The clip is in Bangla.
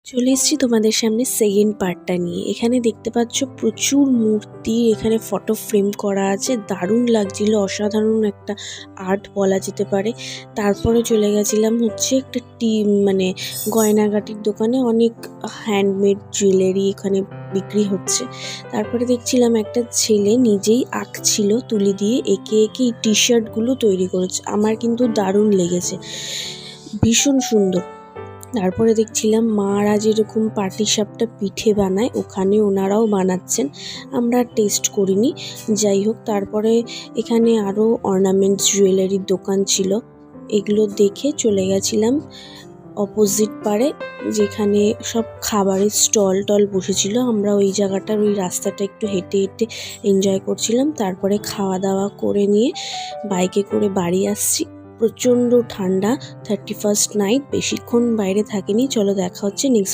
চলে এসেছি তোমাদের সামনে সেকেন্ড পার্টটা নিয়ে। এখানে দেখতে পাচ্ছ প্রচুর মূর্তি, এখানে ফটো ফ্রেম করা আছে, দারুণ লাগছিল, অসাধারণ একটা আর্ট বলা যেতে পারে। তারপরে চলে গেছিলাম হচ্ছে একটা মানে গয়নাগাটির দোকানে, অনেক হ্যান্ডমেড জুয়েলারি এখানে বিক্রি হচ্ছে। তারপরে দেখছিলাম একটা ছেলে নিজেই আঁকছিল, তুলি দিয়ে এঁকে এঁকে এই টি শার্টগুলো তৈরি করেছে। আমার কিন্তু দারুণ লেগেছে, ভীষণ সুন্দর। তারপরে দেখছিলাম মারা যেরকম পাটিসাপটা পিঠে বানায়, ওখানে ওনারাও বানাচ্ছেন, আমরা টেস্ট করিনি। যাই হোক, তারপরে এখানে আরও অর্নামেন্টস জুয়েলারির দোকান ছিল, এগুলো দেখে চলে গেছিলাম অপোজিট পারে, যেখানে সব খাবারের স্টল টল বসেছিল। আমরা ওই জায়গাটার ওই রাস্তাটা একটু হেঁটে হেঁটে এনজয় করছিলাম। তারপরে খাওয়া দাওয়া করে নিয়ে বাইকে করে বাড়ি আসছি। প্রচণ্ড ঠান্ডা, 31st নাইট, বেশিক্ষণ বাইরে থাকিনি। চলো দেখা হচ্ছে নেক্সট